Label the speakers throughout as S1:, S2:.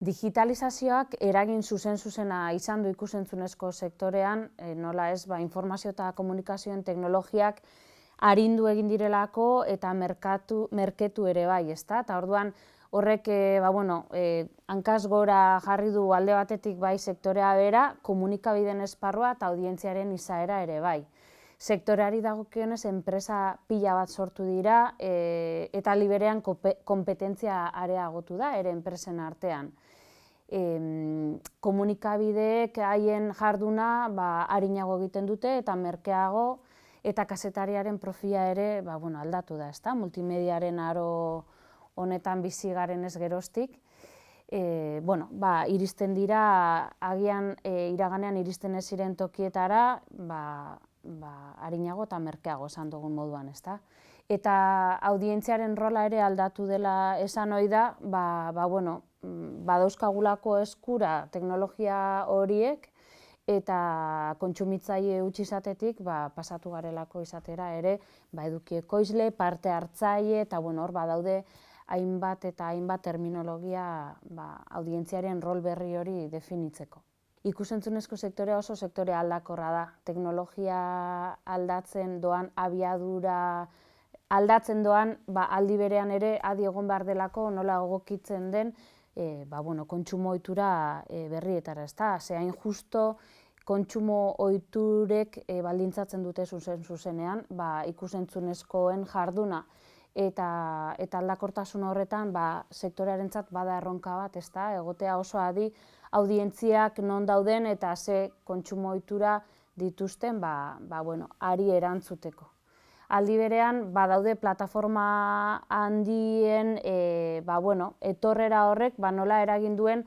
S1: Digitalizazioak eragin zuzena izan du ikus-entzunezko sektorean, nola ez, informazio eta komunikazioen teknologiak arindu egin direlako eta merketu ere bai, ezta? Eta orduan horrek hankaz gora jarri du alde batetik bai sektorea bera, komunikabideen esparrua eta audientziaren izaera ere bai. Sektoreari dagokionez enpresa pila bat sortu dira eta aldi berean konpetentzia areagotu da ere enpresen artean. Komunikabideek haien jarduna arinago egiten dute eta merkeago eta kazetariaren profila ere aldatu da, ezta? Multimediaren aro honetan bizi garen ez geroztik. Iristen dira, agian iraganean iristen ez ziren tokietara, arinago eta merkeago esan dugun moduan, ezta? Eta audientziaren rola ere aldatu dela esan ohi da, badauzkagulako eskura teknologia horiek eta kontsumitzaile huts izatetik pasatu garelako izatera ere eduki ekoizle, parte hartzaile eta hor badaude hainbat eta hainbat terminologia audientziaren rol berri hori definitzeko. Ikus-entzunezko sektorea oso sektore aldakorra da. Teknologia aldatzen doan abiadura aldatzen doan aldi berean ere adi egon behar delako nola egokitzen den kontsumo ohitura berrietara, ezta? Ze hain justo kontsumo ohiturek baldintzatzen dute zuzenean ikus-entzunezkoen jarduna eta aldakortasun horretan sektorearentzat bada erronka bat, ezta? Egotea oso adi audientziak non dauden eta ze kontsumo ohitura dituzten hari erantzuteko. Aldi berean badaude plataforma handien etorrera horrek nola eragin duen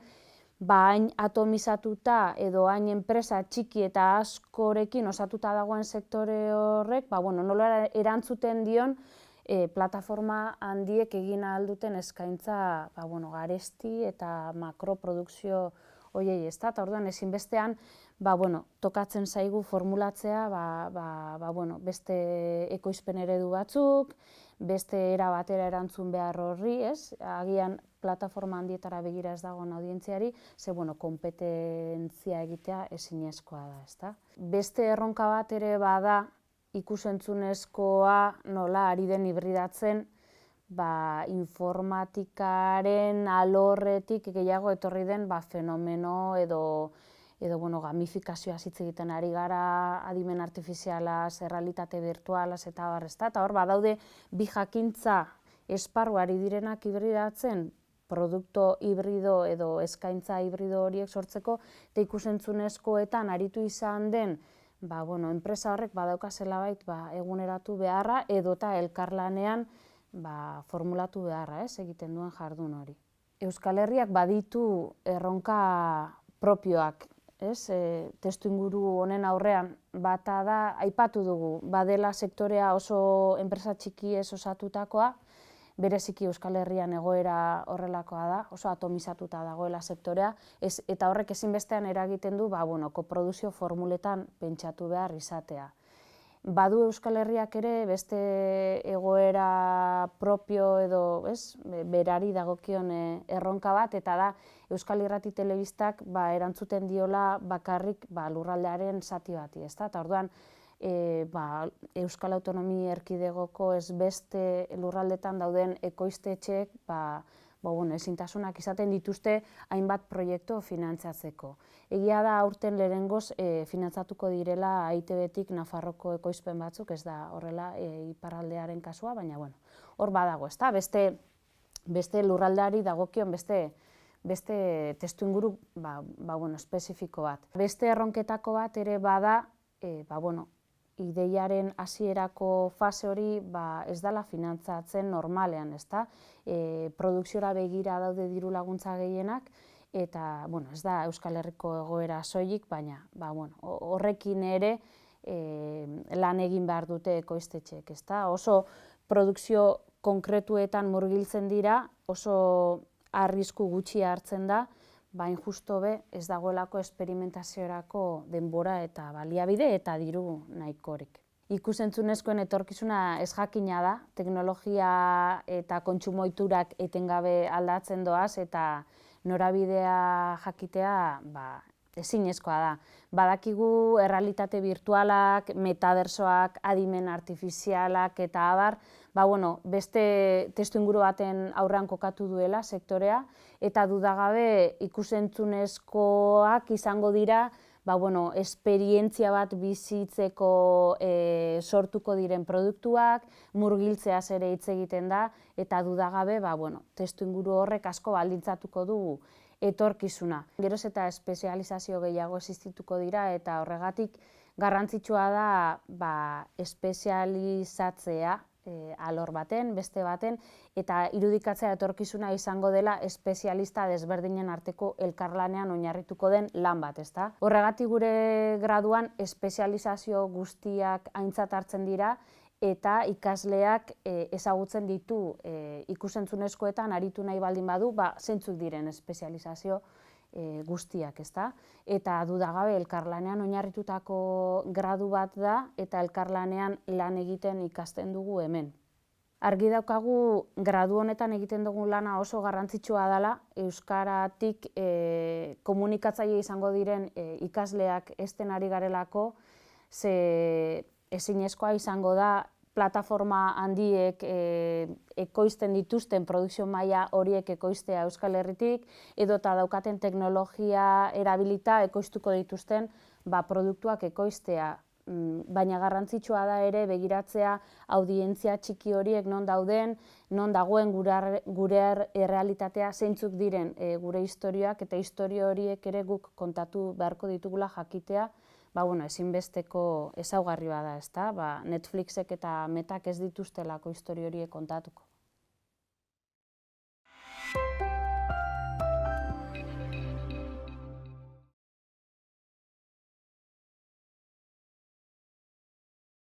S1: hain atomizatuta edo hain enpresa txiki eta askorekin osatuta dagoen sektore horrek nola erantzuten dion plataforma handiek egin ahal duten eskaintza garesti eta makroprodukzio horiei, ezta? Eta orduan ezinbestean tokatzen zaigu formulatzea beste ekoizpen eredu batzuk, beste era batera erantzun behar horri, ez? Agian plataforma handietara begira ez dagoen audientziari, ze konpetentzia egitea ezinezkoa da, ezta? Beste erronka bat ere bada ikus-entzunezkoa nola ari den hibridatzen informatikaren alorretik gehiago etorri den fenomeno edo gamifikazioa hitz egiten ari gara, adimen artifizialaz, errealitate birtualaz eta abar, ezta? Eta hor badaude bi jakintza esparru ari direnak hibridatzen, produkto hibrido edo eskaintza hibrido horiek sortzeko, eta ikus-entzunezkoetan aritu izan den enpresa horrek badauka zelabait eguneratu beharra edota elkarlanean formulatu beharra, egiten duen jardun hori. Euskal Herriak baditu erronka propioak, testuinguru honen aurrean, bata da, aipatu dugu, badela sektorea oso enpresa txiki ez osatutakoa, bereziki Euskal Herrian egoera horrelakoa da, oso atomizatuta dagoela sektorea, eta horrek ezinbestean eragiten du koprodukzio formuletan pentsatu behar izatea. Badu Euskal Herriak ere beste egoera propio edo berari dagokion erronka bat, eta da Euskal Irrati Telebistak erantzuten diola bakarrik lurraldearen zati bati, ezta? Eta orduan Euskal Autonomia Erkidegoko ez beste lurraldetan dauden ekoiztetxeek ezintasunak izaten dituzte hainbat proiektu finantzatzeko. Egia da aurten lehenengoz finantzatuko direla EITB-tik Nafarroko ekoizpen batzuk, ez da horrela iparraldearen kasua, baina hor badago, ezta? Beste lurraldeari dagokion beste testuinguru espezifiko bat. Beste erronketako bat ere bada, ideiaren hasierako fase hori ez dela finantzatzen normalean, ezta? Produkziora begira daude diru laguntza gehienak, eta ez da Euskal Herriko egoera soilik, baina horrekin ere lan egin behar dute ekoiztetxeek, ezta? Oso produkzio konkretuetan murgiltzen dira, oso arrisku gutxi hartzen da, bain justo ez dagoelako esperimentaziorako denbora eta baliabide eta diru nahikorik. Ikus-entzunezkoen etorkizuna ez jakina da, teknologia eta kontsumo ohiturak etengabe aldatzen doaz eta norabidea jakitea ezinezkoa da. Badakigu errealitate virtualak, metaversoak, adimen artifizialak eta abar, beste testuinguru baten aurrean kokatu duela sektorea, eta dudagabe ikusentzunezkoak izango dira esperientzia bat bizitzeko sortuko diren produktuak, murgiltzeaz ere hitz egiten da, eta dudagabe testuinguru horrek asko baldintzatuko du etorkizuna. Geroz eta espezializazio gehiago existituko dira, eta horregatik garrantzitsua da espezializatzea alor baten, beste baten, eta irudikatzea etorkizuna izango dela espezialista desberdinen arteko elkarlanean oinarrituko den lan bat, ezta? Horregatik gure graduan espezializazio guztiak aintzat hartzen dira, eta ikasleak ezagutzen ditu ikusentzunezkoetan aritu nahi baldin badu, zeintzuk diren espezializazio guztiak, ezta? Eta dudagabe elkarlanean oinarritutako gradu bat da, eta elkarlanean lan egiten ikasten dugu hemen. Argi daukagu gradu honetan egiten dugun lana oso garrantzitsua dela, euskaratik komunikatzaile izango diren ikasleak hezten ari garelako, ze ezinezkoa izango da plataforma handiek ekoizten dituzten produkzio maila horiek ekoiztea Euskal Herritik, edota daukaten teknologia erabilita ekoiztuko dituzten produktuak ekoiztea. Baina garrantzitsua da ere begiratzea audientzia txiki horiek non dauden, non dagoen gure errealitatea, zeintzuk diren gure istorioak, eta istorio horiek ere guk kontatu beharko ditugula jakitea, ezinbesteko ezaugarri bada, ezta? Netflixek eta Metak ez dituztelako istorio horiek kontatuko.